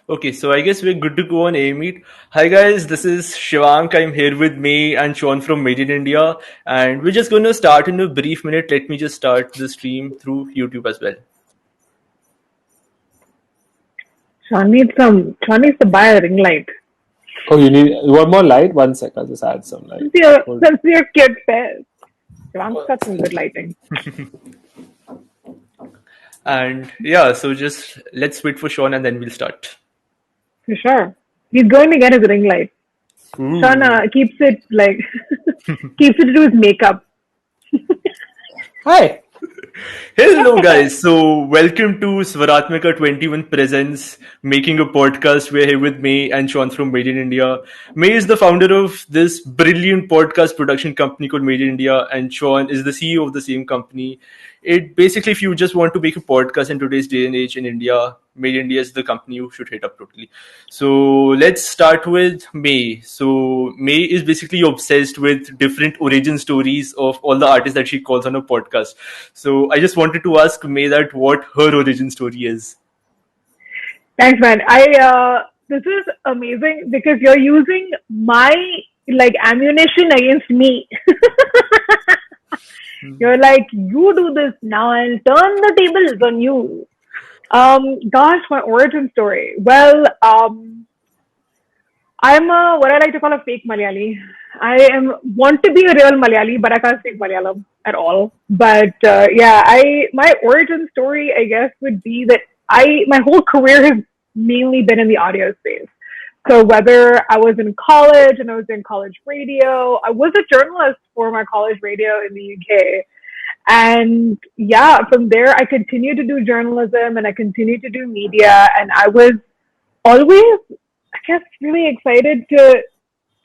Okay, so I guess we're good to go on A-Meet. Hi guys, this is Shivank. I'm here with May and Shaun from Made in India, and we're just going to start in a brief minute. Let me just start the stream through YouTube as well. Shaun needs to buy a ring light. Oh, you need one more light? One sec, I'll just add some light. Since you're, Hold- since you're kid fest, Shivank's got some good lighting. And yeah, so just let's wait for Shaun and then we'll start. For sure. He's going to get his ring light. Shaun Ooh. keeps it like, keeps it to do his makeup. Hi. Hello guys, so welcome to Swaratmika'21 presents Making a Podcast. We're here with May and Shaun from Made in India. May is the founder of this brilliant podcast production company called Made in India, and Shaun is the CEO of the same company. It basically, if you just want to make a podcast in today's day and age in India, Made in India is the company you should hit up totally. So let's start with May. So May is basically obsessed with different origin stories of all the artists that she calls on her podcast. So I just wanted to ask May that what her origin story is. Thanks, man. This is amazing because you're using my like ammunition against me. You're like, you do this now, I'll turn the tables on you. Gosh, my origin story. Well, I'm what I like to call a fake Malayali. Want to be a real Malayali, but I can't speak Malayalam at all. But my origin story, I guess, would be that my whole career has mainly been in the audio space. So whether I was in college and I was in college radio, I was a journalist for my college radio in the UK. And yeah, from there I continued to do journalism and I continued to do media, and I was always, I guess, really excited to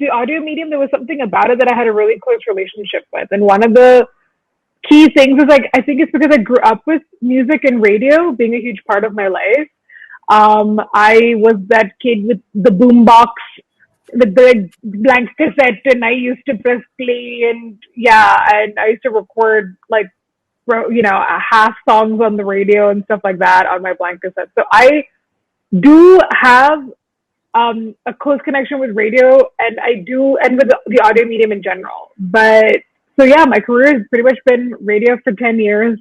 the audio medium. There was something about it that I had a really close relationship with. And one of the key things is like, I think it's because I grew up with music and radio being a huge part of my life. I was that kid with the boombox, with the blank cassette, and I used to press play, and and I used to record like, half songs on the radio and stuff like that on my blank cassette. So I do have a close connection with radio, and with the audio medium in general. But so yeah, my career has pretty much been radio for 10 years,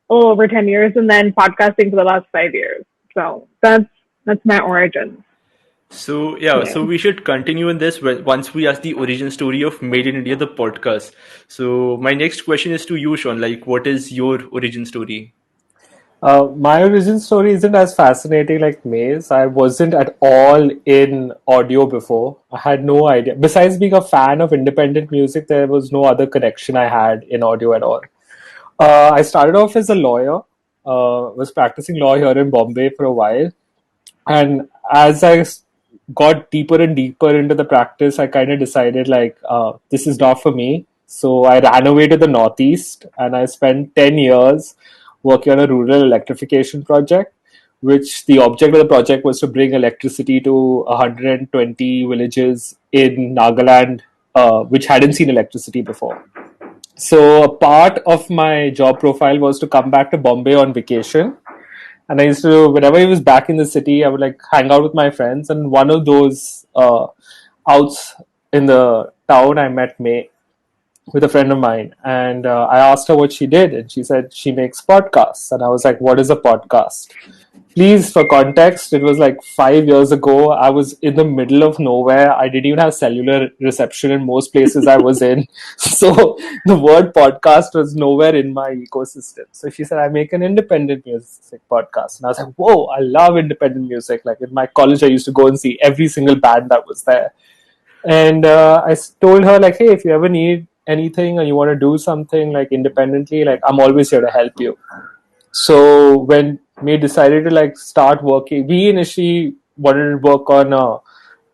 a little over 10 years, and then podcasting for the last 5 years. So that's my origin. So so we should continue in this once we ask the origin story of Made in India, the podcast. So my next question is to you, Shaun. Like, what is your origin story? My origin story isn't as fascinating like May's. I wasn't at all in audio before. I had no idea. Besides being a fan of independent music, there was no other connection I had in audio at all. I started off as a lawyer. Was practicing law here in Bombay for a while. And as I got deeper and deeper into the practice, I kind of decided like, this is not for me. So I ran away to the Northeast and I spent 10 years working on a rural electrification project, which the object of the project was to bring electricity to 120 villages in Nagaland, which hadn't seen electricity before. So a part of my job profile was to come back to Bombay on vacation. And I used to, whenever I was back in the city, I would like hang out with my friends. And one of those outs in the town, I met May with a friend of mine. And I asked her what she did. And she said she makes podcasts. And I was like, what is a podcast? Please, for context, it was like 5 years ago. I was in the middle of nowhere. I didn't even have cellular reception in most places I was in. So the word podcast was nowhere in my ecosystem. So she said, I make an independent music podcast. And I was like, whoa, I love independent music. Like in my college, I used to go and see every single band that was there. And I told her, like, hey, if you ever need anything or you want to do something like independently, like I'm always here to help you. So when we decided to like start working, we initially wanted to work on a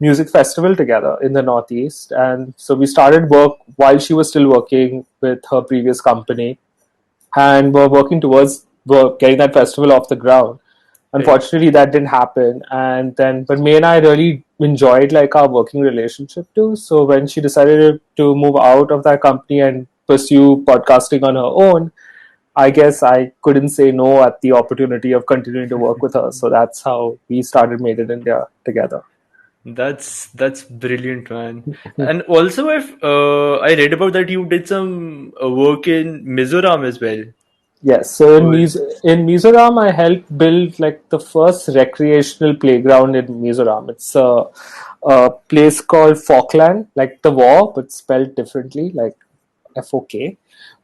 music festival together in the Northeast. And so we started work while she was still working with her previous company. And we're working towards getting that festival off the ground. Unfortunately, that didn't happen. And then, but May and I really enjoyed like our working relationship too. So when she decided to move out of that company and pursue podcasting on her own, I guess I couldn't say no at the opportunity of continuing to work with her. So that's how we started Made in India together. That's brilliant, man. And also, I read about that you did some work in Mizoram as well. Yes, so Oh, In Mizoram, I helped build like the first recreational playground in Mizoram. It's a place called Falkland, like the war, but spelled differently, like FOK.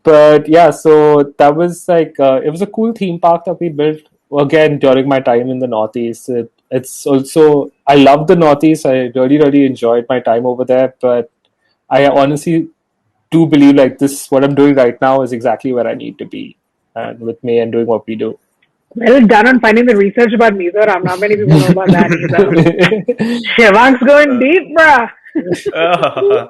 But yeah, so that was like it was a cool theme park that we built again during my time in the Northeast. It's also I love the Northeast. I really enjoyed my time over there, but I honestly do believe like this what I'm doing right now is exactly where I need to be and with me and doing what we do. Well done on finding the research about Mizoram. Not many people know about that either. Shivank's going deep, bruh.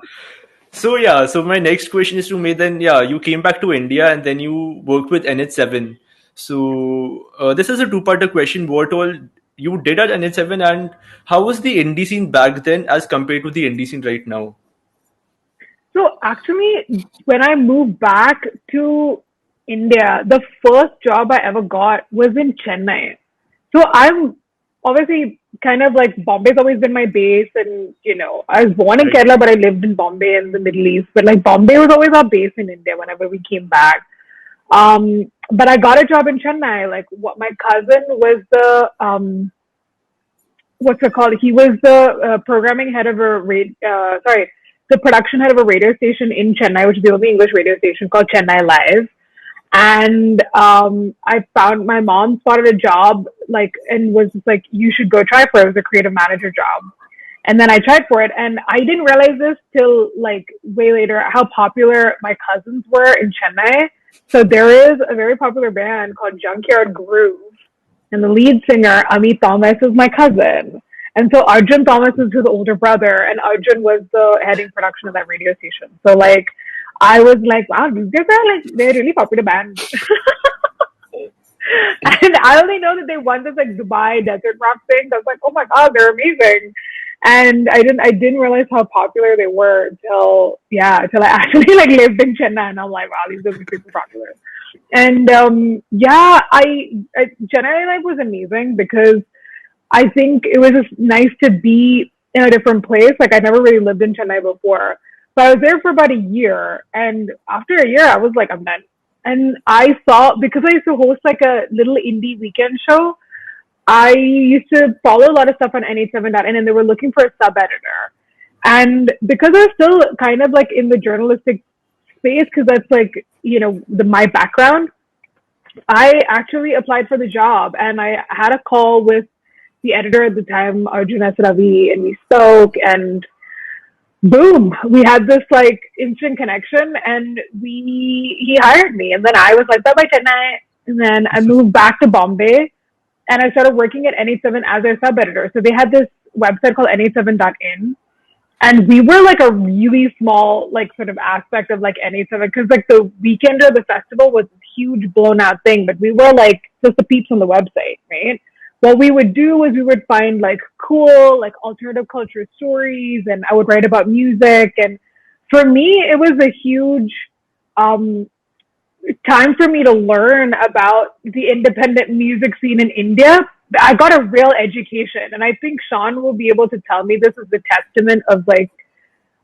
so yeah, so my next question is to me then, yeah, you came back to India and then you worked with NH7. So this is a two-parter question. What all you did at NH7 and how was the indie scene back then as compared to the indie scene right now? So actually, when I moved back to India, the first job I ever got was in Chennai. So I'm obviously kind of like Bombay's always been my base, and I was born in Right. Kerala, but I lived in Bombay and the Middle East. But like Bombay was always our base in India whenever we came back. But I got a job in Chennai. Like what my cousin was the what's it called? He was the programming head of the production head of a radio station in Chennai, which is the only English radio station called Chennai Live. And I found my mom spotted a job like and was just like, you should go try for it. It was a creative manager job. And then I tried for it, and I didn't realize this till like way later how popular my cousins were in Chennai. So there is a very popular band called Junkyard Groove, and the lead singer, Amit Thomas, is my cousin. And so Arjun Thomas is his older brother, and Arjun was the heading production of that radio station. So like, I was like, wow, these guys are like they're really popular band. And I only know that they won this like Dubai desert rock thing. I was like, oh my god, they're amazing. And I didn't realize how popular they were till I actually like lived in Chennai, and I'm like, wow, these guys are super popular. And yeah, Chennai life was amazing because I think it was just nice to be in a different place. Like I never really lived in Chennai before. So I was there for about a year, and after a year I was like, I'm done. And I saw, because I used to host like a little indie weekend show, I used to follow a lot of stuff on NH7.in, and they were looking for a sub editor. And because I was still kind of like in the journalistic space, because that's like, my background, I actually applied for the job, and I had a call with the editor at the time, Arjun S. Ravi, and we spoke, and boom, we had this like instant connection, and he hired me. And then I was like, bye bye Chennai. And then I moved back to Bombay, and I started working at NH7 as their sub editor. So they had this website called NH7.in, and we were like a really small like sort of aspect of like NH7, because like the weekend of the festival was this huge blown out thing, but we were like just the peeps on the website, right? What we would do is we would find like cool like alternative culture stories, and I would write about music. And for me it was a huge um time for me to learn about the independent music scene in India. I got a real education, and I think Shaun will be able to tell me this is a testament of like,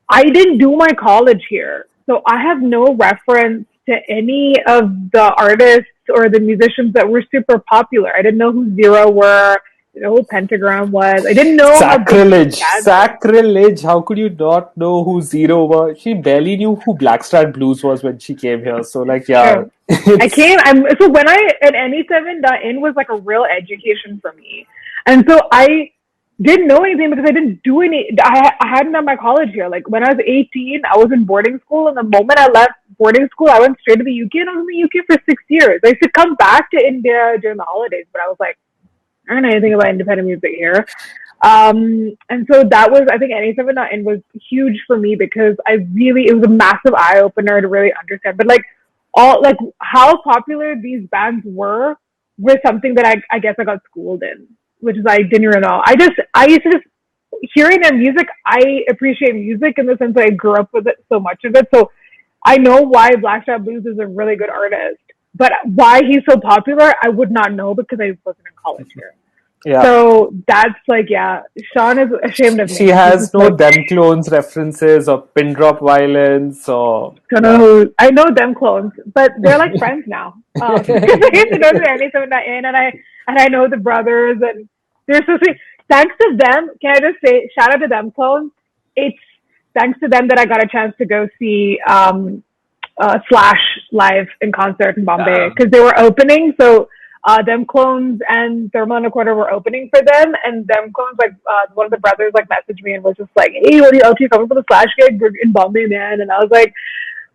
I didn't do my college here, so I have no reference to any of the artists or the musicians that were super popular. I didn't know who Zero were, I didn't know who Pentagram was. I didn't know how big these Sacrilege! bands were. Sacrilege! How could you not know who Zero was? She barely knew who Blackstrat Blues was when she came here. So, like, yeah, True. it's So when I at NE7.in was like a real education for me. And so I didn't know anything because I didn't do I hadn't done my college here. Like when I was 18, I was in boarding school. And the moment I left boarding school, I went straight to the UK, and I was in the UK for 6 years. I used to come back to India during the holidays, but I was like, I don't know anything about independent music here. And so that was, I think NE7.in was huge for me because it was a massive eye opener to really understand. But like, all like how popular these bands were was something that I guess I got schooled in, which is I didn't even know. I used to just hearing their music. I appreciate music in the sense that I grew up with it, so much of it. So I know why Blackstrat Blues is a really good artist. but why he's so popular, I would not know because I wasn't in college here. Yeah. So that's like, yeah, Shaun is ashamed of She me. He's has just no like, them clones references or pin drop violence or don't know yeah. who, I know them clones, but they're like friends now. Because I used to go to the Annie Inn, and I know the brothers, and they're so sweet. Thanks to them, can I just say shout out to them clones? It's thanks to them that I got a chance to go see Slash live in concert in Bombay Damn. because they were opening. So them clones and Thermal and a Quarter were opening for them, and them clones like one of the brothers like messaged me and was just like, "Hey, what are you up to? Coming for the Slash gig in Bombay, man?" And I was like,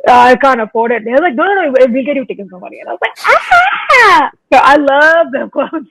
I can't afford it. They were like, no, we'll get you tickets for money. And I was like, ah! So I love them clothes.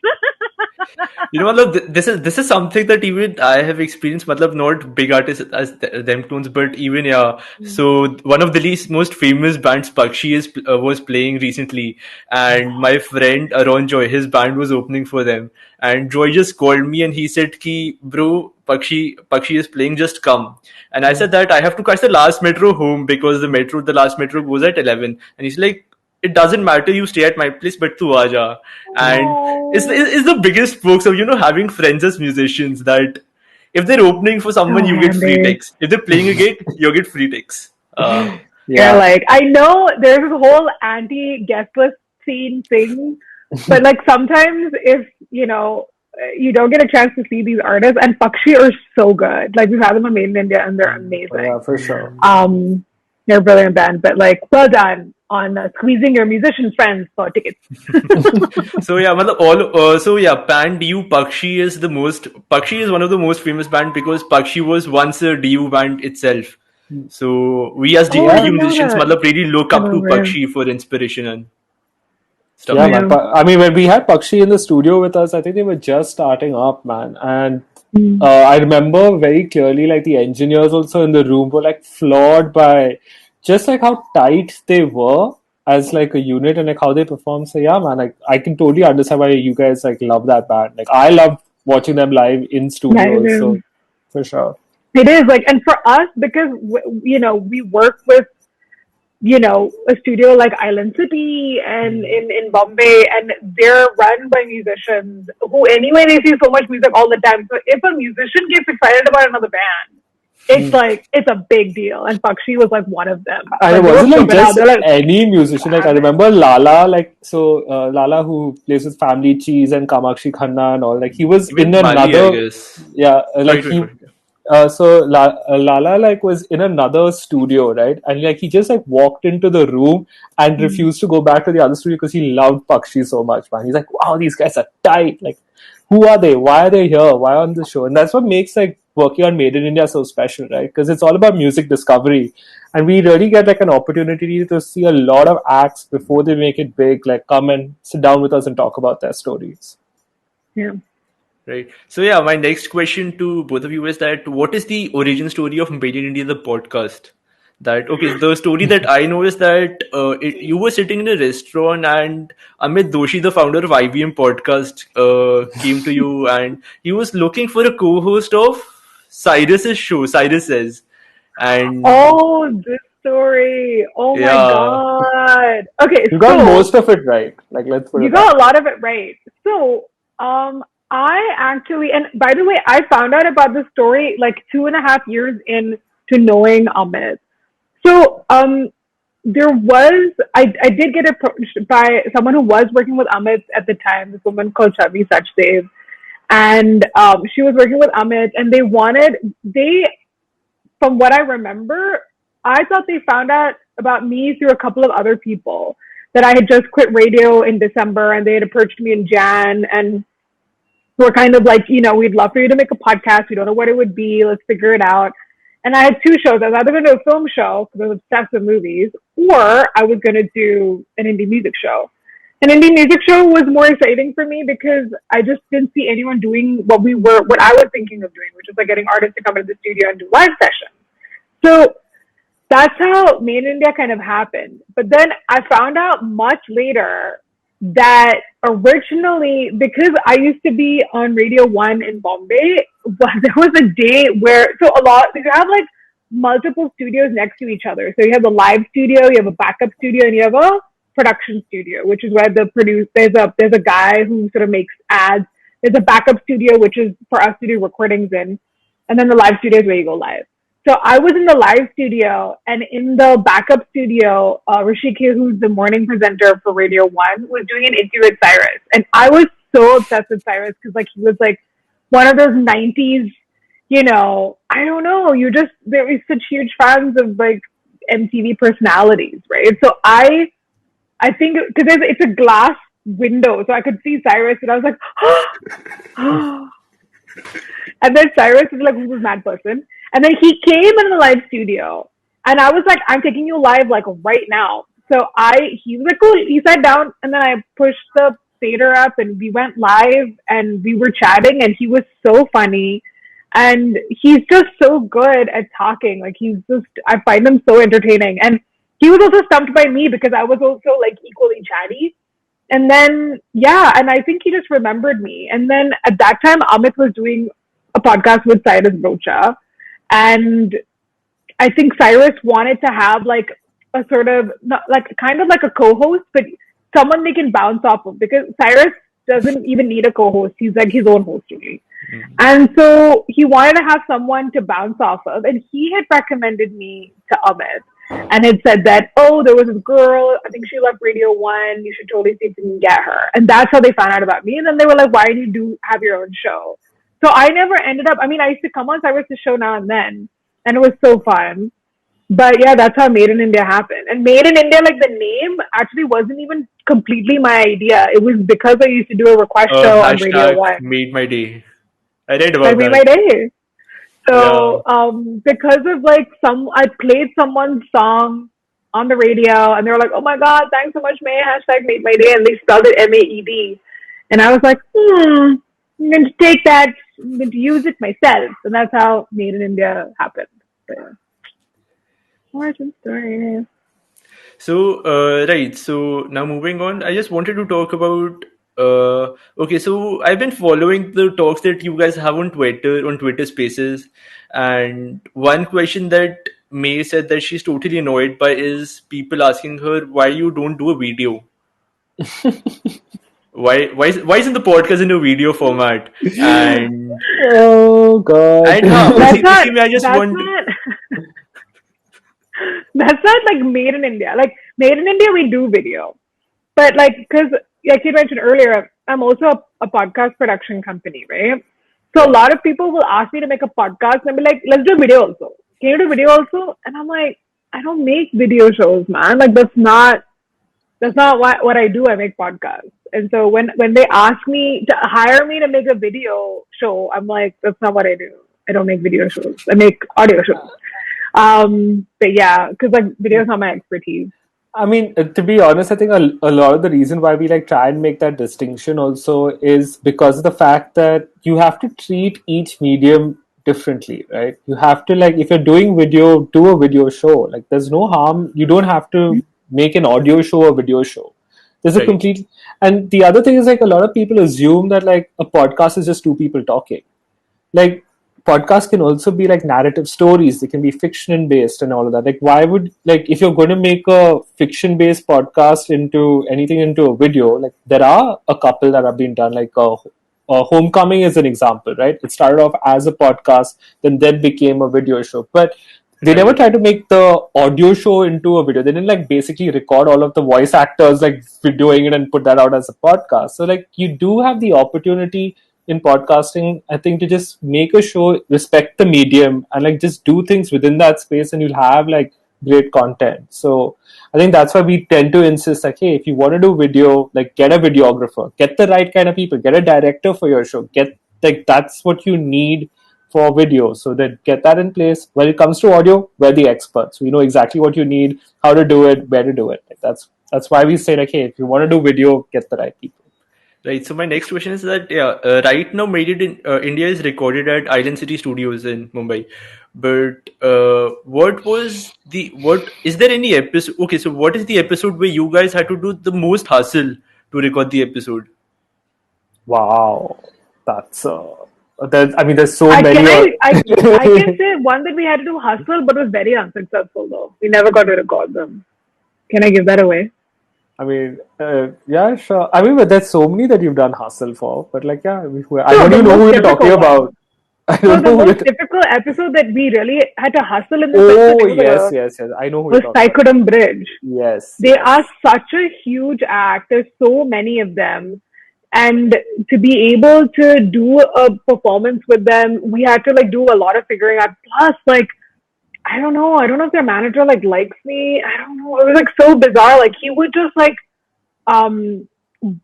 Matlab, this is something that even I have experienced. Matlab, not big artists as them clones, but even yeah. So one of the least most famous bands, Pakshi, was playing recently, and my friend Aron Joy, his band was opening for them, and Joy just called me and he said, "Ki bro, Pakshi is playing, just come." And I said that I have to catch the last metro home because the last metro goes at 11, and he's like, it doesn't matter, you stay at my place, but tu aaja. And it's the biggest perks of having friends as musicians, that if they're opening for someone, So you get free handy. takes. If they're playing a gig, you get free takes. You're Yeah. like, I know there's this whole anti-guest list scene thing, but like sometimes if, you don't get a chance to see these artists, and Pakshi are so good. Like we've had them on Made in India and they're Yeah, amazing. for sure. They're a brilliant band, but like, well done on squeezing your musician friends for tickets. So yeah, matlab so yeah, band DU Pakshi is one of the most famous band because Pakshi was once a DU band itself. So we as Oh, I DU didn't know musicians, that. matlab, really look I up to remember. Pakshi for inspiration and stuff Yeah, like man. Yeah. I mean, when we had Pakshi in the studio with us, I think they were just starting up, man. And I remember very clearly, like the engineers also in the room were like floored by just like how tight they were as like a unit and like how they performed. So yeah, man, like I can totally understand why you guys like love that band. Like I love watching them live in studio also, Amazing. for sure. It is like, and for us, because we work with a studio like Island City and in Bombay, and they're run by musicians who anyway they see so much music all the time. So if a musician gets excited about another band, it's like it's a big deal. And Pakshi was like one of them. And it Like they were wasn't like flipping out. just They're like, any musician. Like I damn it. remember Lala, like so Lala who plays with Family Cheese and Kamakshi Khanna and all. Like he was in even Mali, I another, guess. yeah, Sorry like to he. interrupt you. Lala like was in another studio, right? And like he just like walked into the room and refused to go back to the other studio because he loved Pakshi so much, man. He's like, wow, these guys are tight. Like, who are they? Why are they here? Why on the show? And that's what makes like working on Made in India so special, right? Because it's all about music discovery, and we really get like an opportunity to see a lot of acts before they make it big. Like, come and sit down with us and talk about their stories. Yeah. Right. So yeah, my next question to both of you is that what is the origin story of Made in India, the podcast? That okay, the story that I know is that you were sitting in a restaurant and Amit Doshi, the founder of IBM Podcast, came to you and he was looking for a co-host of Cyrus's show, Cyrus Says, and Oh, this story. Oh my yeah, God. Okay, You got so most of it right. Like, let's put you it that got a way. lot of it right. So, I actually, and by the way, I found out about this story like 2.5 years in to knowing Amit. So, there was, I did get approached by someone who was working with Amit at the time, this woman called Chavi Sachdev. And, she was working with Amit and from what I remember, I thought they found out about me through a couple of other people that I had just quit radio in December and they had approached me in Jan and were kind of like, we'd love for you to make a podcast. We don't know what it would be. Let's figure it out. And I had two shows. I was either going to do a film show because I was obsessed with movies, or I was going to do an indie music show. An indie music show was more exciting for me because I just didn't see anyone doing what I was thinking of doing, which was like getting artists to come into the studio and do live sessions. So that's how Made in India kind of happened. But then I found out much later that originally, because I used to be on Radio 1 in Bombay, there was a day where, you have like multiple studios next to each other. So you have a live studio, you have a backup studio, and you have a production studio, which is where there's a guy who sort of makes ads. There's a backup studio, which is for us to do recordings in, and then the live studio is where you go live. So I was in the live studio, and in the backup studio, Rishikesh, who's the morning presenter for Radio One, was doing an interview with Cyrus, and I was so obsessed with Cyrus because like he was like one of those '90s, I don't know, there were such huge fans of like MTV personalities, right? So I think because it's a glass window, so I could see Cyrus, and I was like, and then Cyrus was like, who's this mad person? And then he came in the live studio, and I was like, I'm taking you live like right now. So he was like, cool. He sat down, and then I pushed the fader up, and we went live, and we were chatting, and he was so funny. And he's just so good at talking. Like I find him so entertaining. And he was also stumped by me because I was also like equally chatty. And then, yeah, and I think he just remembered me. And then at that time, Amit was doing a podcast with Cyrus Brocha. And I think Cyrus wanted to have like a sort of, not like kind of like a co-host, but someone they can bounce off of, because Cyrus doesn't even need a co-host. He's like his own host, really. Mm-hmm. And so he wanted to have someone to bounce off of. And he had recommended me to Amit and had said that, oh, there was this girl, I think she left Radio One, you should totally see if you can get her. And that's how they found out about me. And then they were like, why do you have your own show? So I never ended up, I used to come on Cyrus' show now and then, and it was so fun. But yeah, that's how Maed in India happened. And Maed in India, like the name actually wasn't even completely my idea. It was because I used to do a request show on Radio One. Made my day. I read about that. Made my day. So because of like I played someone's song on the radio, and they were like, "Oh my God, thanks so much, Maed, #made my day," and they spelled it Maed, and I was like, I'm going to take that, I'm going to use it myself, and that's how Maed in India happened. But, yeah. Origin story. So right, so now moving on, I just wanted to talk about. Okay, so I've been following the talks that you guys have on Twitter Spaces, and one question that May said that she's totally annoyed by is people asking her why you don't do a video. Why isn't the podcast in a video format? And oh God, and that's not like Maed in India. Like Maed in India, we do video, but like because like you mentioned earlier, I'm also a podcast production company, right? So a lot of people will ask me to make a podcast and be like, let's do video also. Can you do video also? And I'm like, I don't make video shows, man. Like that's not what I do. I make podcasts. And so when they ask me to hire me to make a video show, I'm like, that's not what I do. I don't make video shows. I make audio shows. But yeah, because like video is not my expertise. To be honest, I think a lot of the reason why we like try and make that distinction also is because of the fact that you have to treat each medium differently, right? You have to like, if you're doing video, do a video show. Like there's no harm. You don't have to make an audio show or video show. There's a complete, and the other thing is like a lot of people assume that like a podcast is just two people talking. Like podcasts can also be like narrative stories. They can be fiction based and all of that. Like why would, like if you're going to make a fiction based podcast into a video, like there are a couple that have been done, like Homecoming is an example, right? It started off as a podcast, then became a video show. But they never tried to make the audio show into a video. They didn't like basically record all of the voice actors like videoing it and put that out as a podcast. So like you do have the opportunity in podcasting, I think, to just make a show, respect the medium, and like just do things within that space, and you'll have like great content. So I think that's why we tend to insist like, hey, if you want to do video, like get a videographer, get the right kind of people, get a director for your show, get like that's what you need for video. So that get that in place. When it comes to audio, we're the experts. We know exactly what you need, how to do it, where to do it. Like that's why we say like, hey, if you want to do video, get the right people. Right. So my next question is that right now Made in India is recorded at Island City Studios in Mumbai. But is there any episode? Okay, so what is the episode where you guys had to do the most hustle to record the episode? Wow, that's there's so many. I can say one that we had to do hustle, but was very unsuccessful though. We never got to record them. Can I give that away? I mean, yeah, sure. I mean, but there's so many that you've done hustle for. But like, yeah, I So don't the even know who most you're talking difficult one. about. I So don't the know who most you're. difficult episode that we really had to hustle in the sense that Oh it was like yes, a yes, yes. I know who you're was talking about. Psychodom Bridge. Yes, They are yes. such a huge act. There's so many of them. And to be able to do a performance with them, we had to like do a lot of figuring out. Plus, like, I don't know. I don't know if their manager like likes me. I don't know. It was like so bizarre. Like he would just like um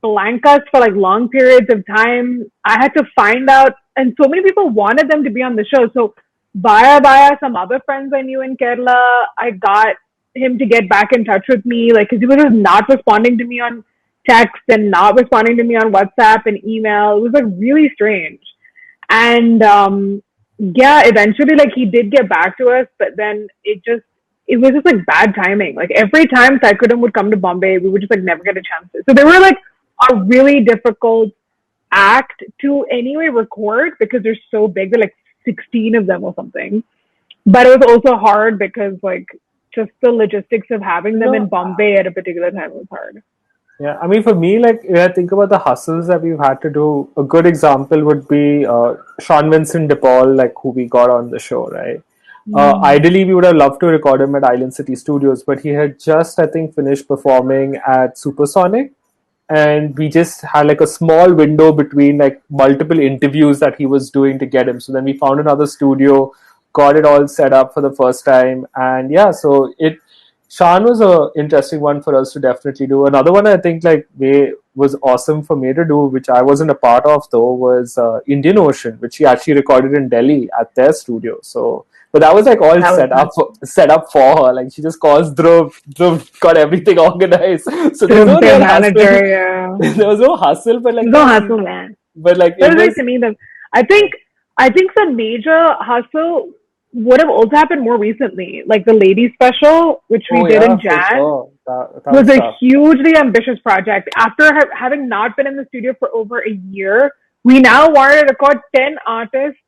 blank us for like long periods of time. I had to find out, and so many people wanted them to be on the show. So via some other friends I knew in Kerala, I got him to get back in touch with me, like because he was just not responding to me on text and not responding to me on WhatsApp and email. It was like really strange. And yeah, eventually like he did get back to us, but then it was just like bad timing. Like every time Saikudam would come to Bombay, we would just like never get a chance to. So they were like a really difficult act to anyway record because they're so big. They're like 16 of them or something. But it was also hard because like just the logistics of having them in No, Bombay at a particular time was hard. yeah. I mean, for me, like, when I think about the hustles that we've had to do, a good example would be Sean Vincent DePaul, like who we got on the show, right? Mm. Ideally, we would have loved to record him at Island City Studios, but he had just, I think, finished performing at Supersonic, and we just had like a small window between like multiple interviews that he was doing to get him. So then we found another studio, got it all set up for the first time, and yeah, so it Shan was a interesting one for us to definitely do. Another one I think like way was awesome for me to do, which I wasn't a part of though, was Indian Ocean, which she actually recorded in Delhi at their studio. So, but that was like all That was set up for her. Like she just calls Dhruv, Dhruv got everything organized. So there's no their real hustle. manager, yeah. There was no hustle, but like No yeah, we. hustle, man. But like That it was like was. to me the I think I think the major hustle would have also happened more recently. Like the ladies special, which we Oh did yeah, in for Jan, sure. That was was a tough. hugely ambitious project. After having not been in the studio for over a year, we now wanted to record 10 artists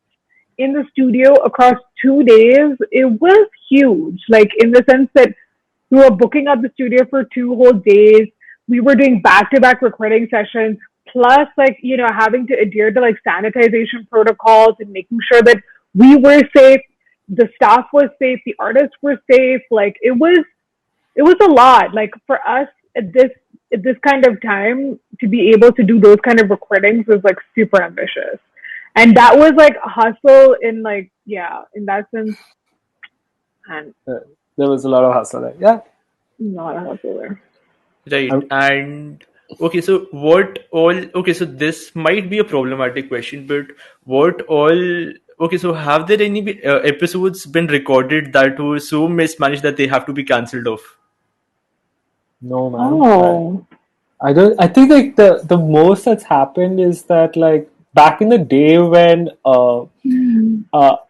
in the studio across 2 days. It was huge, like in the sense that we were booking up the studio for 2 whole days. We were doing back-to-back recording sessions, plus like having to adhere to like sanitization protocols and making sure that we were safe, the staff was safe, the artists were safe. Like it was a lot. Like for us at this kind of time to be able to do those kind of recordings was like super ambitious. And that was like hustle in like yeah, in that sense, and Uh, there was a lot of hustle there. Yeah. not a hustle there. Right. I, And okay, so what all, okay, so this might be a problematic question, but what all, okay, so have there any episodes been recorded that were so mismanaged that they have to be cancelled off? no man. Oh. I don't. I think like the most that's happened is that like back in the day when Mm.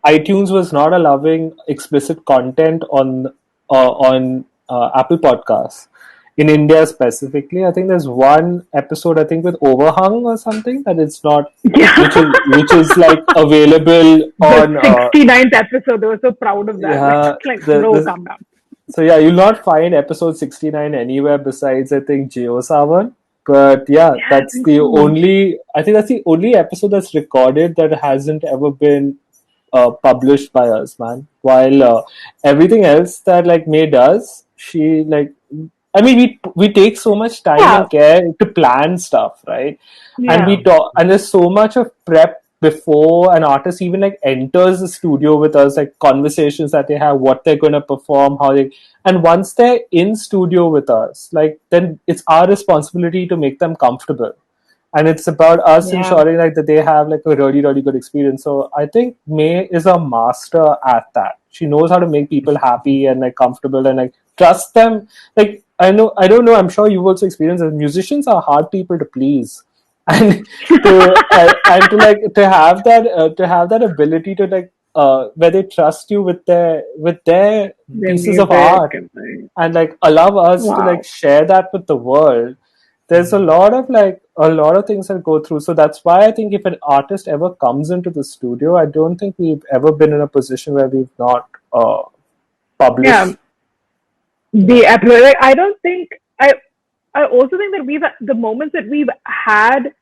iTunes was not allowing explicit content on Apple Podcasts in India specifically. I think there's one episode I think with Overhung or something that it's not, Yeah. which is like available The on 69th episode, they were so proud of that. yeah Like, bro, the calm down. so yeah, you'll not find episode 69 anywhere besides I think JioSaavn. But yeah, Yeah, I think so. I think that's the only episode that's recorded that hasn't ever been published by us, man. While everything else that like May does, she like, I mean, we take so much time Yeah. and care to plan stuff, right? And Yeah. we talk, and there's so much of prep before an artist even like enters the studio with us, like conversations that they have, what they're going to perform, how they, and once they're in studio with us, like then it's our responsibility to make them comfortable, and it's about us Yeah. ensuring like that they have like a really really good experience. So I think May is a master at that. She knows how to make people happy and like comfortable and like trust them. Like I don't know, I'm sure you've also experienced that musicians are hard people to please. And to like to have that ability to like where they trust you with their Their pieces of music art, and like, and like allow us to like wow. share that with the world. There's a lot of things that go through. So that's why I think if an artist ever comes into the studio, I don't think we've ever been in a position where we've not Yeah. published. The episode, like, I don't think I I also think that the moments that we've had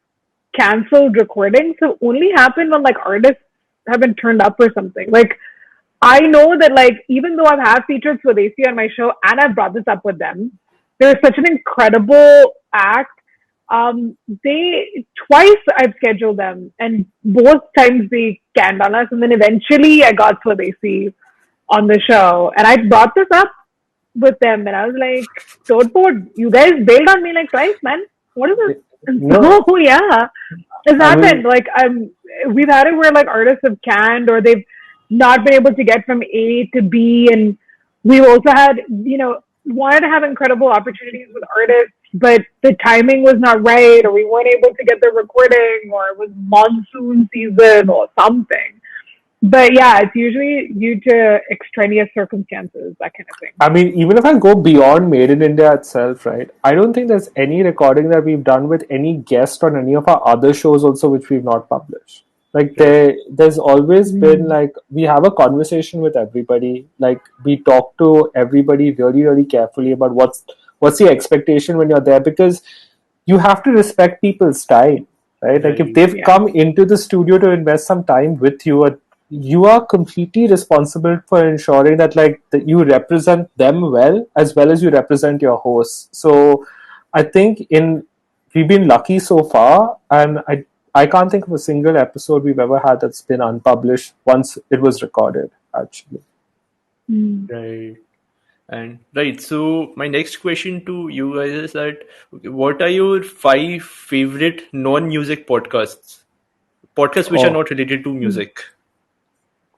canceled recordings have only happened when like artists haven't turned up or something. Like I know that like even though I've had featured Swadeshi on my show and I've brought this up with them, they're such an incredible act. They twice I've scheduled them and both times they canned on us, and then eventually I got Swadeshi on the show and I brought this up with them and I was like, Toadboard, you guys bailed on me like twice, man. What is this? And No, so yeah, it's I happened. mean, Like we've had it where like artists have canned or they've not been able to get from A to B, and we've also had wanted to have incredible opportunities with artists, but the timing was not right, or we weren't able to get the recording, or it was monsoon season or something. But yeah, it's usually due to extraneous circumstances, that kind of thing. I mean, even if I go beyond Made in India itself, right? I don't think there's any recording that we've done with any guest on any of our other shows also which we've not published. Like there's always been like we have a conversation with everybody. Like we talk to everybody really, really carefully about what's the expectation when you're there, because you have to respect people's time, right? Like if Right. they've Yeah. come into the studio to invest some time with you, you are completely responsible for ensuring that like that you represent them well as you represent your hosts. So I think in we've been lucky so far, and I can't think of a single episode we've ever had that's been unpublished once it was recorded, actually. Right. And right, so my next question to you guys is that okay, what are your five favorite non-music podcasts? Podcasts which are Oh, not related to music.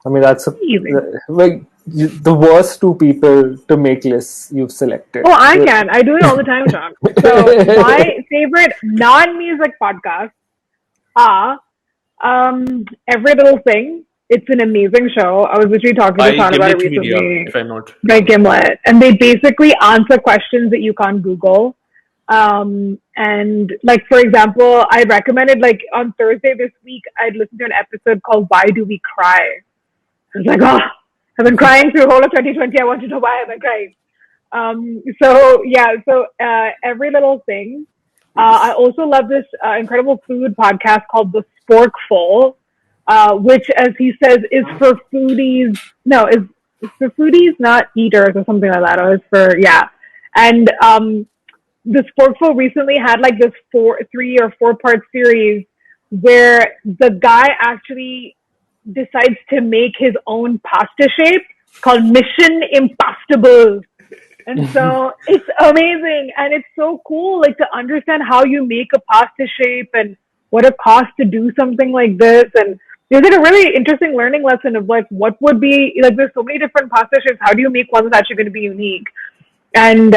I mean, that's a, Easy. like the worst two people to make lists you've selected. Oh, I can. I do it all the time, Sean. So my favorite non-music podcasts are Every Little Thing. It's an amazing show. I was literally talking to By Sean about it Gimlet Media, recently. if I'm not By wrong. Gimlet, and they basically answer questions that you can't Google. And like for example, I recommended like on Thursday this week, I'd listened to an episode called "Why Do We Cry." I was like, oh, I've been crying through the whole of 2020. I want to know why I've been crying. So Every Little Thing. I Yes. also love this incredible food podcast called The Sporkful, which, as he says, is for foodies. No, is for foodies, not eaters, or something like that. Or it's for yeah. And The Sporkful recently had like this 3 or 4 part series where the guy actually decides to make his own pasta shape called Mission Impossible. And so it's amazing and it's so cool like to understand how you make a pasta shape and what it costs to do something like this. And there's like a really interesting learning lesson of like what would be like there's so many different pasta shapes. How do you make one that's actually going to be unique? And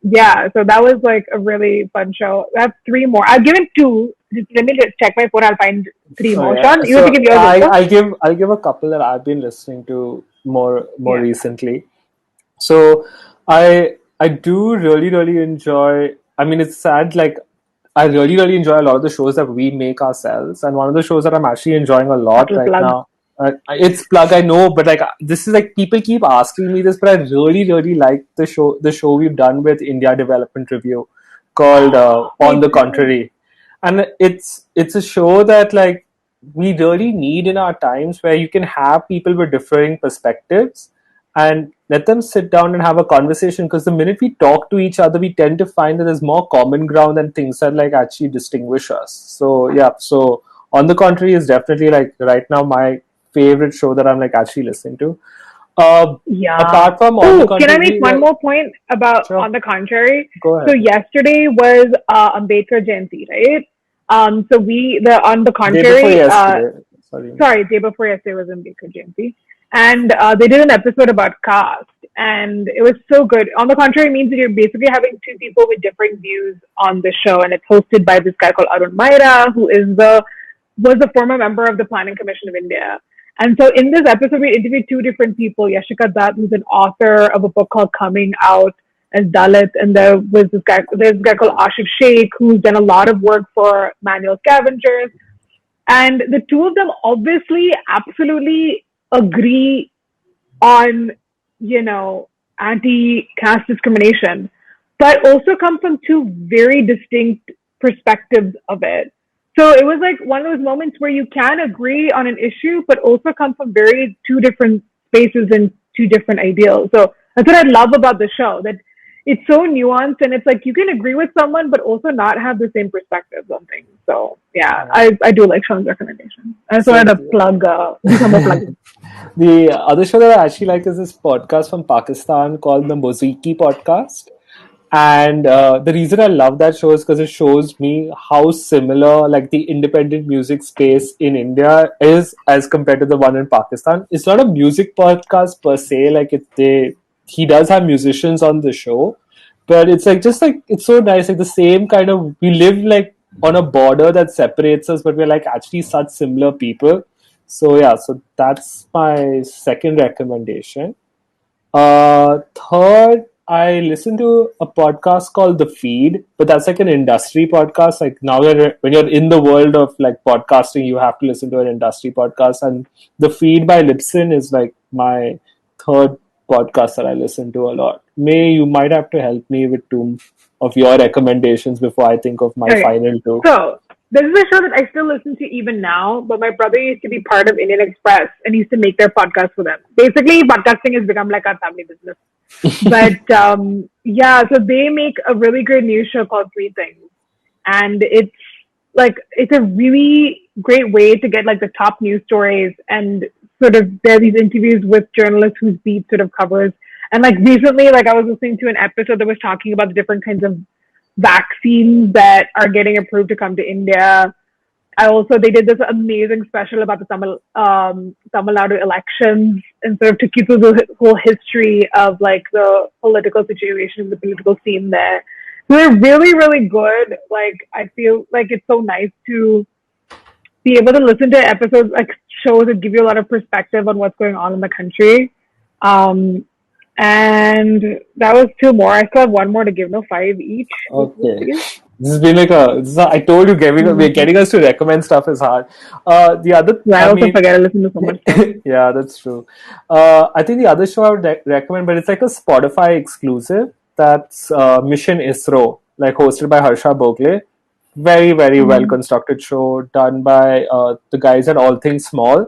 yeah, so that was like a really fun show. I have 3 more. I've given 2. Let me just check my phone. I'll find 3 Oh more. yeah. Sean, you have to So give yours also. I'll give a couple that I've been listening to more Yeah. recently. So I do really enjoy. I mean, it's sad. Like I really enjoy a lot of the shows that we make ourselves, and one of the shows that I'm actually enjoying a lot Subtle right plug. now. It's plug, I know, but like this is like people keep asking me this, but I really like the show we've done with India Development Review called On Me the too. Contrary, and it's a show that like we really need in our times where you can have people with differing perspectives and let them sit down and have a conversation, because the minute we talk to each other we tend to find that there's more common ground and things that like actually distinguish us. So yeah, so On the Contrary is definitely like right now my favorite show that I'm like actually listening to. uh, Yeah. Apart from On the Oh, can I make Contrary, one more point about sure, On the Contrary? go So ahead. yesterday was Ambedkar Jayanti, right? So the On the Day before Contrary, yesterday, sorry. sorry, day before yesterday was Ambedkar Jayanti, and they did an episode about caste, and it was so good. On the Contrary means that you're basically having 2 people with different views on the show, and it's hosted by this guy called Arun Maira, who was the former member of the Planning Commission of India. And so in this episode, we interviewed 2 different people. Yashika Dutt, who's an author of a book called Coming Out as Dalit, and there's this guy called Ashif Sheikh, who's done a lot of work for manual scavengers. And the 2 of them obviously absolutely agree on, anti-caste discrimination. but also come from two very distinct perspectives of it. So it was like one of those moments where you can agree on an issue, but also come from very two different spaces and two different ideals. So that's what I love about the show, that it's so nuanced and it's like you can agree with someone, but also not have the same perspectives on things. So yeah, I do like Sean's recommendation. I just wanted to So plug, do some more plugging. the other show that I actually like is this podcast from Pakistan called the Moziki Podcast. And the reason I love that show is because it shows me how similar like the independent music space in India is as compared to the one in Pakistan. It's not a music podcast per se, like he does have musicians on the show, but it's like just like it's so nice, like the same kind of we live like on a border that separates us, but we're like actually such similar people. So yeah, so that's my second recommendation. Third, I listen to a podcast called The Feed, but that's like an industry podcast. Like now, when you're in the world of like podcasting, you have to listen to an industry podcast. And The Feed by Libsyn is like my third podcast that I listen to a lot. May you might have to help me with two of your recommendations before I think of my Okay. final two. So this is a show that I still listen to even now, but my brother used to be part of Indian Express and used to make their podcast for them. Basically, podcasting has become like our family business. But yeah, so they make a really great news show called Three Things. And it's a really great way to get like the top news stories, and sort of there are these interviews with journalists whose beat sort of covers. And like recently, like I was listening to an episode that was talking about the different kinds of vaccines that are getting approved to come to India. They did this amazing special about the Tamil Nadu elections, and sort of took you through the whole history of like the political situation, the political scene there. So they're really, really good. Like I feel like it's so nice to be able to listen to episodes, like shows that give you a lot of perspective on what's going on in the country. Um, and that was two more. I still have one more to give. No, five each. Okay. This has been like I told you, getting us to recommend stuff is hard. The other, Yeah, I I also mean, forget to listen to so much stuff. yeah, that's true. I think the other show I would recommend, but it's like a Spotify exclusive. That's Mission ISRO, like hosted by Harsha Bogle. Very, very well Mm-hmm. constructed show done by the guys at All Things Small.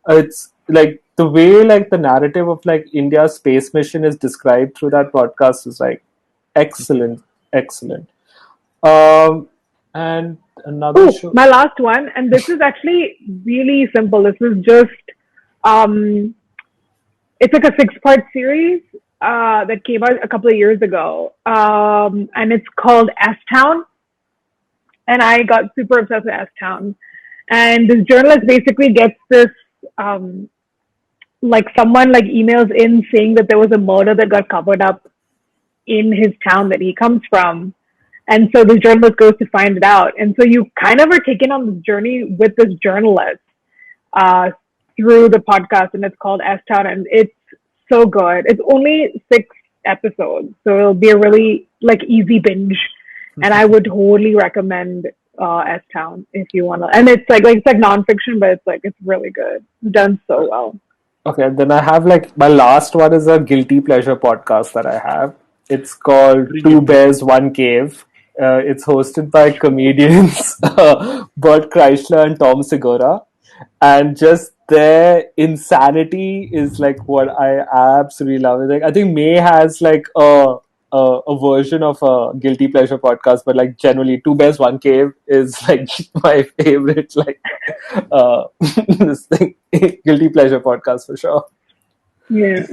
It's like the way like the narrative of like India's space mission is described through that podcast is like excellent, excellent. Um, and another Oh, show. my last one, and this is actually really simple. This is just um, it's like a six-part series that came out a couple of years ago, and it's called S Town. And I got super obsessed with S Town. And this journalist basically gets this, um, like someone like emails in saying that there was a murder that got covered up in his town that he comes from. And so the journalist goes to find it out. And so you kind of are taken on this journey with this journalist uh, through the podcast, and it's called S Town, and it's so good. It's only 6 episodes, so it'll be a really like easy binge, and I would totally recommend S Town if you want to. And it's like nonfiction, but it's really good, done so well. Okay, then I have like my last one is a guilty pleasure podcast that I have. It's called Two Brilliant. Bears, One Cave. It's hosted by comedians Bert Kreischer and Tom Segura. And just their insanity is like what I absolutely love. Like I think May has like a version of a guilty pleasure podcast, but like generally Two Bears, One Cave is like my favorite like this thing guilty pleasure podcast for sure. Yeah.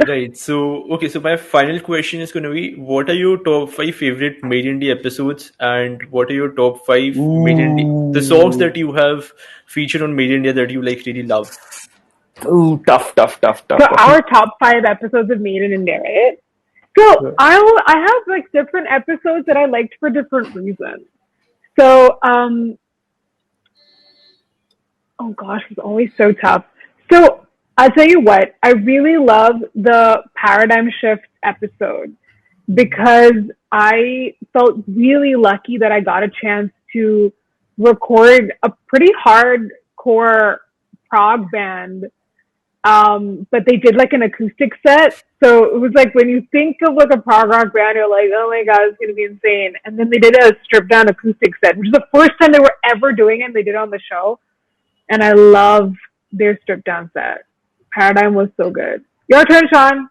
Right. So, okay. So my final question is going to be: what are your top five favorite Made in India episodes, and what are your top five Made in India the songs Ooh, that you have featured on Made in India that you like really love? ooh, tough, tough, tough, So tough. our top 5 episodes of Made in India, right? So I have like different episodes that I liked for different reasons. So oh gosh, it's always so tough. So I'll tell you what, I really love the paradigm shift episode because I felt really lucky that I got a chance to record a pretty hardcore prog band But they did like an acoustic set. So it was like when you think of like a prog rock band, you're like, oh my god, it's gonna be insane. And then they did a stripped down acoustic set, which is the first time they were ever doing it. And they did it on the show, and I love their stripped down set. Paradigm was so good. Your turn, Shaun.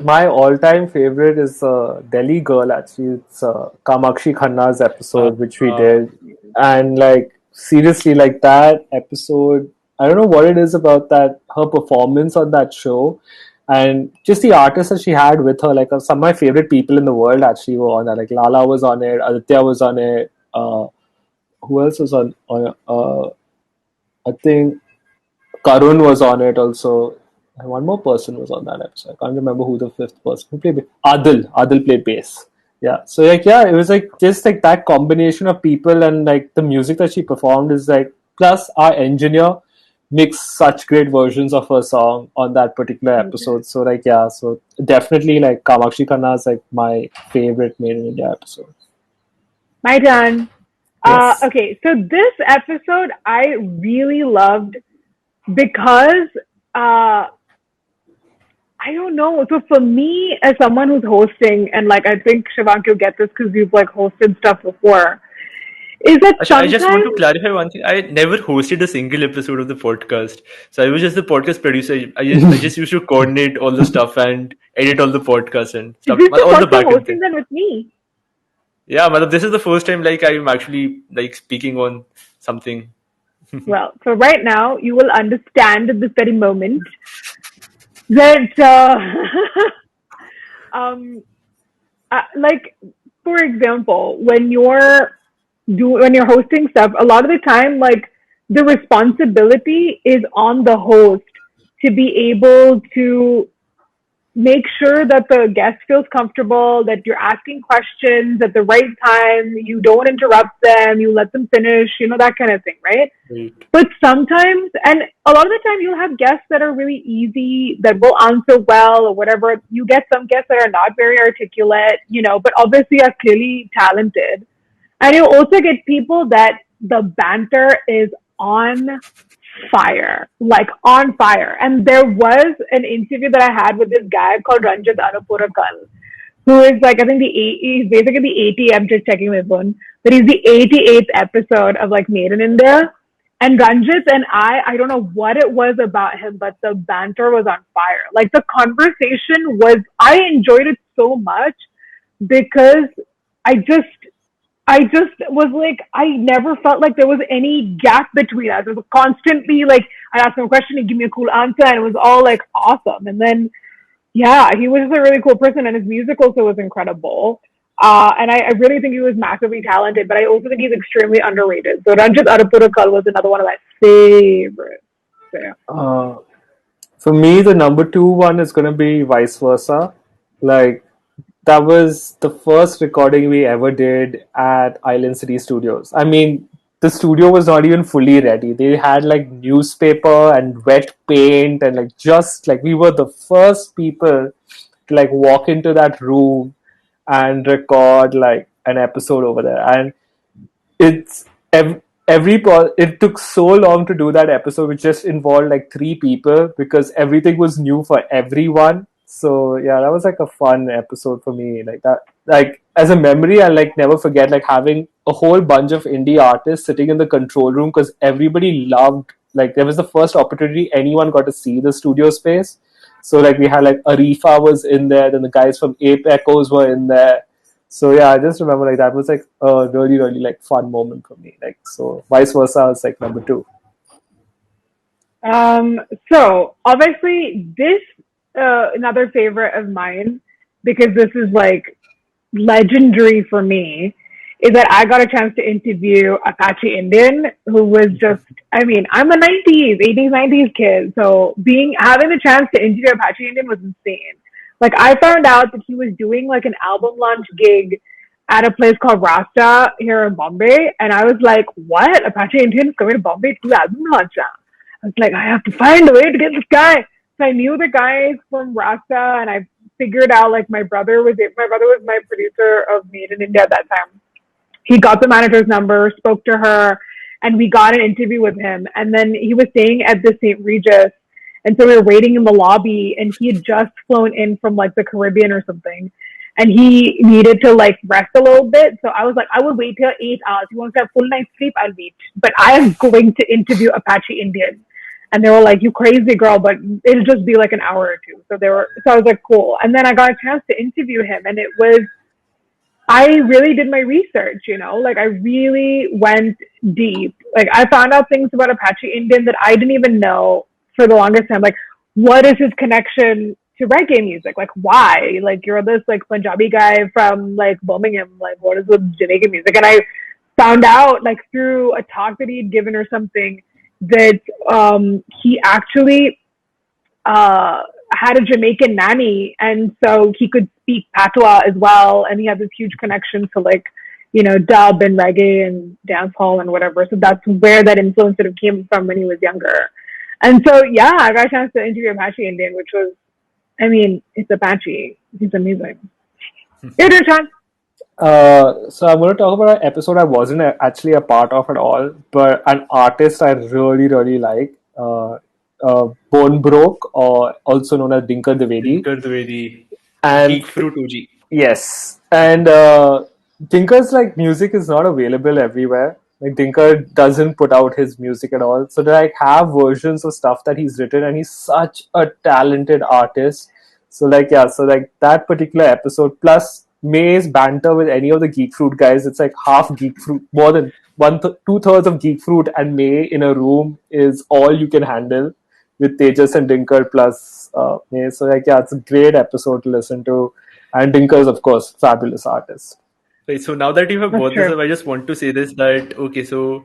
My all-time favorite is Delhi Girl. Actually, it's Kamakshi Khanna's Uh, episode, which we uh, did, and like seriously, like that episode. I don't know what it is about that her performance on that show, and just the artists that she had with her. Like some of my favorite people in the world actually were on that. Like Lala was on it, Aditya was on it. Who else was on? I think Karun was on it also. And one more person was on that episode. I can't remember who the fifth person who played. Adil. Adil played bass. Yeah. So like yeah, it was like just like that combination of people and like the music that she performed is like plus our engineer mixed such great versions of her song on that particular episode. So like yeah, so definitely like Kamakshi Khanna is like my favorite Made in India episode. My turn. Yes. Okay, so this episode I really loved because I don't know. So for me, as someone who's hosting, and like I think Shivank, you'll get this because you've like hosted stuff before, is that Actually, I just want to sometimes clarify one thing. I never hosted a single episode of the podcast, so I was just the podcast producer. I just used to coordinate all the stuff and edit all the podcasts and is stuff, this the all the first time back end hosting thing. then with me? Yeah, but this is the first time like I'm actually like speaking on something. Well, so right now you will understand at this very moment that um like for example, when you're hosting stuff, a lot of the time like the responsibility is on the host to be able to make sure that the guest feels comfortable, that you're asking questions at the right time, you don't interrupt them, you let them finish, that kind of thing, right? Right. But sometimes, and a lot of the time, you'll have guests that are really easy, that will answer well or whatever. You get some guests that are not very articulate, but obviously are clearly talented. And you also get people that the banter is on fire, like on fire. And there was an interview that I had with this guy called Ranjit Anupurakal, who is like, I think he's basically the 80, I'm just checking my phone, but he's the 88th episode of like Made in India. And Ranjit and I don't know what it was about him, but the banter was on fire. Like the conversation was, I enjoyed it so much because I just I just was like, I never felt like there was any gap between us. It was constantly like, I'd ask him a question, he'd give me a cool answer, and it was all like awesome. And then, yeah, he was just a really cool person, and his music also was incredible. And I really think he was massively talented, but I also think he's extremely underrated. So Ranjit Arapurakal was another one of my favorites. So, yeah. For me, the number two one is gonna be vice versa. Like that was the first recording we ever did at Island City Studios. I mean, the studio was not even fully ready. They had like newspaper and wet paint and like just like we were the first people to like walk into that room and record like an episode over there. And it's it took so long to do that episode, which just involved like three people because everything was new for everyone. So yeah, that was like a fun episode for me. Like that, like as a memory, I like never forget like having a whole bunch of indie artists sitting in the control room because everybody loved. Like there was the first opportunity anyone got to see the studio space. So like we had like Arifa was in there, then the guys from Ape Echoes were in there. So yeah, I just remember like that was like a really really like fun moment for me. Like so, vice versa was like number two. Um, so obviously this another favorite of mine because this is like legendary for me is that I got a chance to interview Apache Indian, who was just, I mean, I'm a 90s, 80s, 90s kid. So having the chance to interview Apache Indian was insane. Like I found out that he was doing like an album launch gig at a place called Rasta here in Bombay. And I was like, what? Apache Indian is coming to Bombay to do album launch now. I was like, I have to find a way to get this guy. So I knew the guys from Rasta and I figured out like my brother was my producer of Made in India at that time. He got the manager's number, spoke to her, and we got an interview with him. And then he was staying at the St. Regis, and so we were waiting in the lobby, and he had just flown in from like the Caribbean or something, and he needed to like rest a little bit. So I was like, I will wait till 8 hours. He wants to have full night's sleep, I'll wait. But I am going to interview Apache Indian. And they were like, you crazy girl, but it'll just be like an hour or two. So I was like, cool. And then I got a chance to interview him, and I really did my research, like I really went deep. Like I found out things about Apache Indian that I didn't even know for the longest time. Like, what is his connection to reggae music? Like, why? Like, you're this like Punjabi guy from like Birmingham. Like, what is with Jamaican music? And I found out like through a talk that he'd given or something that he actually had a Jamaican nanny, and so he could speak patois as well, and he had this huge connection to like, dub and reggae and dance hall and whatever. So that's where that influence sort of came from when he was younger. And so yeah, I got a chance to interview Apache Indian, which was, I mean, it's Apache. He's amazing. Your turn, Sean. So I'm going to talk about an episode I wasn't actually a part of at all, but an artist I really, really like, Bone Broke, or also known as Dinkar Dwivedi. Dinkar Dwivedi, And Geek Fruit OG. yes, and Dinkar's like music is not available everywhere. Like Dinkar doesn't put out his music at all, so they like have versions of stuff that he's written, and he's such a talented artist. So like that particular episode plus May's banter with any of the Geek Fruit guys, it's like half Geek Fruit, more than 2/3 of Geek Fruit and May in a room is all you can handle with Tejas and Dinkar plus May. So like it's a great episode to listen to, and Dinkar is of course fabulous artist. Right, so now that you have brought this up, I just want to say this that okay, so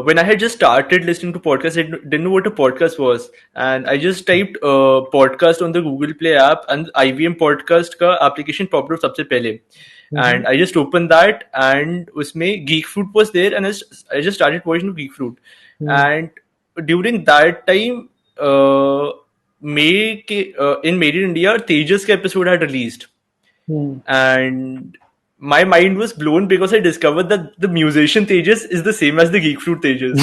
when I had just started listening to podcasts, I didn't know what a podcast was, and I just typed podcast on the Google Play app, and IVM podcast का application popped up सबसे पहले, and I just opened that, and उसमें Geek Fruit was there, and I just started watching Geek Fruit, and during that time, in Made in India, Tejas का episode had released, and my mind was blown because I discovered that the musician Tejas is the same as the Geek Fruit Tejas.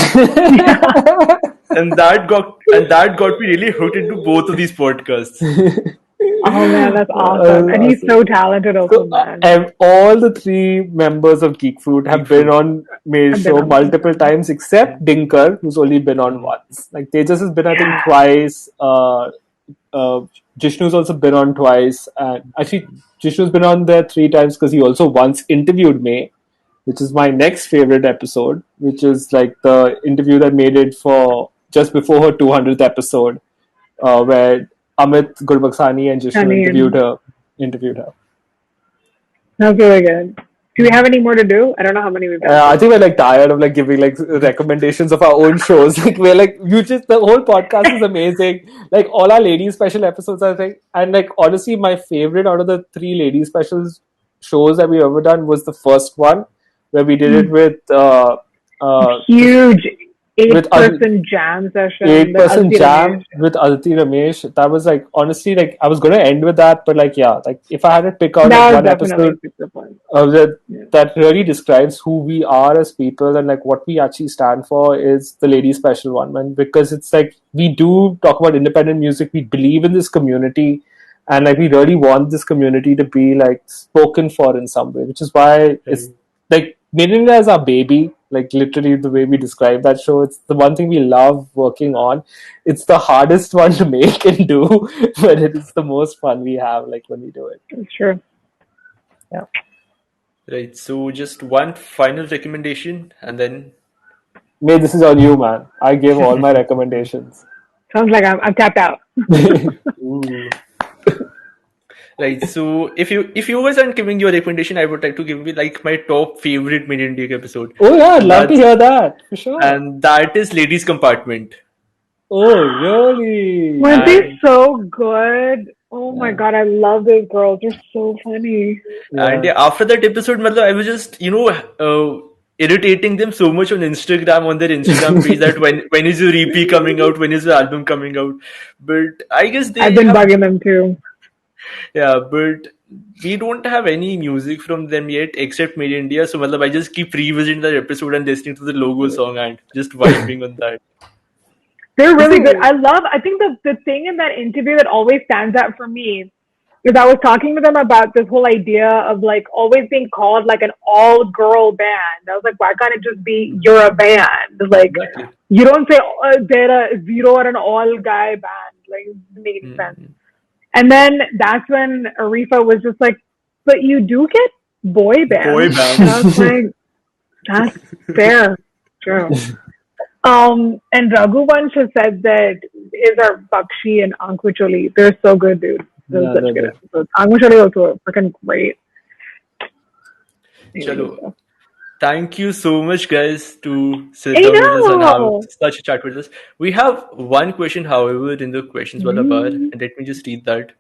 and that got me really hooked into both of these podcasts. Oh man, that's awesome. And he's so talented also, man. And all the three members of Geek Fruit have been on May's show multiple times, except Dinkar, who's only been on once. Like Tejas has been, I think, twice. Jishnu's also been on twice. And actually, Jishnu's been on there 3 times because he also once interviewed May, which is my next favorite episode, which is like the interview that May did for just before her 200th episode, where Amit Gurbaksani and Jishnu interviewed her. That's really good. Do we have any more to do? I don't know how many we've done. I think we're like tired of like giving like recommendations of our own shows. Like we're like, the whole podcast is amazing. Like all our ladies special episodes are like, and like honestly, my favorite out of the 3 ladies specials shows that we've ever done was the first one where we did it with huge 8-person jam session. 8-person jam with Aditi Ramesh. That was like, honestly, like I was going to end with that, but like, yeah, like if I had to pick out like, one episode that really describes who we are as people and like what we actually stand for is the Lady Special one, man, because it's like we do talk about independent music. We believe in this community, and like we really want this community to be like spoken for in some way, which is why it's like Made in India is our baby. Like literally the way we describe that show, it's the one thing we love working on. It's the hardest one to make and do, but it is the most fun we have like when we do it. It's true. Yeah. Right. So just one final recommendation, and then May, this is on you, man. I gave all my recommendations. Sounds like I'm tapped out. Right, so if you guys aren't giving your recommendation, I would like to give you like my top favorite Made in India episode. Oh yeah, I'd love to hear that for sure. And that is Ladies Compartment. Oh really? Weren't they so good? Oh my god, I love those girls. They're so funny. And after that episode, I was just irritating them so much on Instagram, on their Instagram page, that when is your EP coming out, when is your album coming out? But I guess I've been bugging them too. Yeah, but we don't have any music from them yet except Made in India. So I just keep revisiting that episode and listening to the logo song and just vibing on that. They're really good. So I think the thing in that interview that always stands out for me is I was talking to them about this whole idea of like always being called like an all girl band. I was like, why can't it just be you're a band? Like, exactly. you don't say they're a zero or an all guy band. Like, it doesn't make any sense. And then that's when Arifa was just like, but you do get boy Boy bands. band. And I was like, that's fair. True. And Raghuvansh has said that his are Bakshi and Ankucholi. They're so good, dude. They're Yeah, such they're good good. episodes. Ankucholi also freaking great. Chalo. Thank you so much, guys, to sit I down with us and have know. such a chat with us. We have one question, however, in the questions wala bar, Mm, and let me just read that.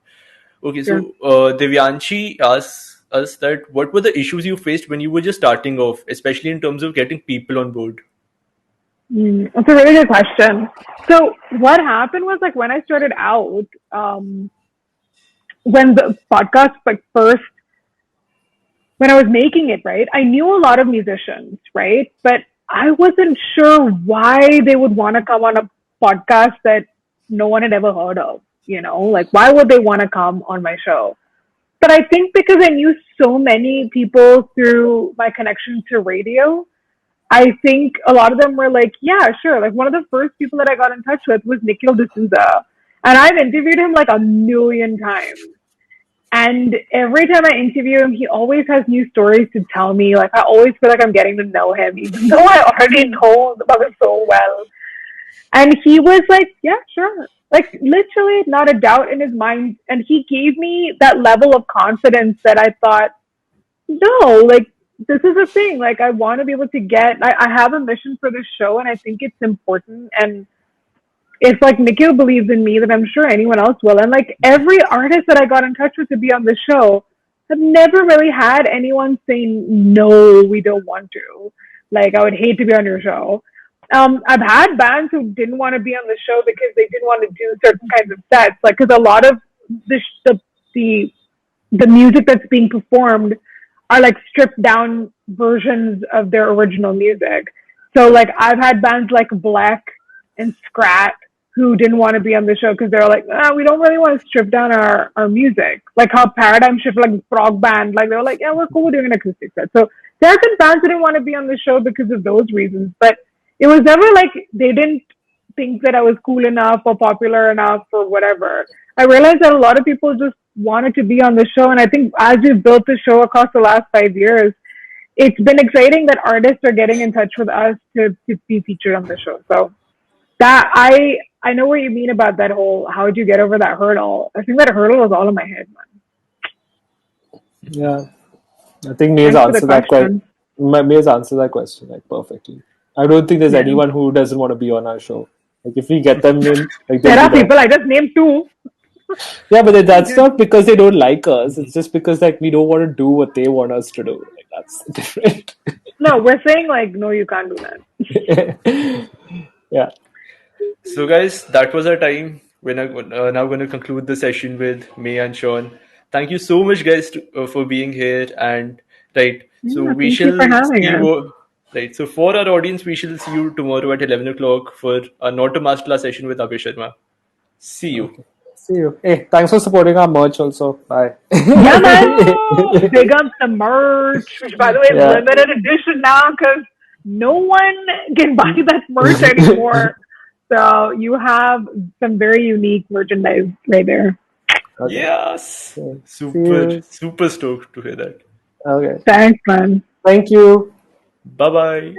Okay, sure. so Divyanshi asks us that what were the issues you faced when you were just starting off, especially in terms of getting people on board? That's a really good question. So what happened was like when I started out, when the podcast like first when I was making it, right, I knew a lot of musicians, right? But I wasn't sure why they would want to come on a podcast that no one had ever heard of, like why would they want to come on my show? But I think because I knew so many people through my connection to radio, I think a lot of them were like, yeah, sure. Like one of the first people that I got in touch with was Nikhil D'Souza. And I've interviewed him like a million times. And every time I interview him, he always has new stories to tell me. Like I always feel like I'm getting to know him, even though I already know about him so well. And he was like, yeah, sure. Like literally not a doubt in his mind. And he gave me that level of confidence that I thought, no, like this is a thing. Like I want to be able to I have a mission for this show and I think it's important. And if like Nikhil believes in me, then I'm sure anyone else will. And like every artist that I got in touch with to be on the show, I've never really had anyone saying, no, we don't want to. Like, I would hate to be on your show. I've had bands who didn't want to be on the show because they didn't want to do certain kinds of sets. Like, because a lot of the the music that's being performed are like stripped down versions of their original music. So like I've had bands like Black and Scrat who didn't want to be on the show because they're like, we don't really want to strip down our music. Like how Paradigm Shift, like Frog Band, like they were like, yeah, we're cool doing an acoustic set. So there are some fans who didn't want to be on the show because of those reasons. But it was never like they didn't think that I was cool enough or popular enough or whatever. I realized that a lot of people just wanted to be on the show. And I think as we've built the show across the last 5 years, it's been exciting that artists are getting in touch with us to be featured on the show. So that I know what you mean about that whole how did you get over that hurdle. I think that hurdle was all in my head, man. Yeah, I think Maze Thanks for the answered that question. Maze answered that question like perfectly. I don't think there's Yeah. anyone who doesn't want to be on our show. Like if we get them in, like There they'll are be there. people, I just named two. Yeah, but that's not because they don't like us. It's just because like we don't want to do what they want us to do. Like that's different. No, we're saying like, no, you can't do that. Yeah. So, guys, that was our time. We're now going to conclude the session with May and Sean. Thank you so much, guys, for being here. And right, so Yeah, we thank you for shall having see us. you. Right, so for our audience, we shall see you tomorrow at 11 o'clock for a Not a Masterclass session with Abhay Sharma. See you. Okay. See you. Hey, thanks for supporting our merch also. Bye. Yeah, man. Big up the merch, which by the way is Yeah. limited edition now because no one can buy that merch anymore. So you have some very unique merchandise right there. Okay. Yes. Okay. See Super, you. super stoked to hear that. Okay. Thanks, man. Thank you. Bye bye.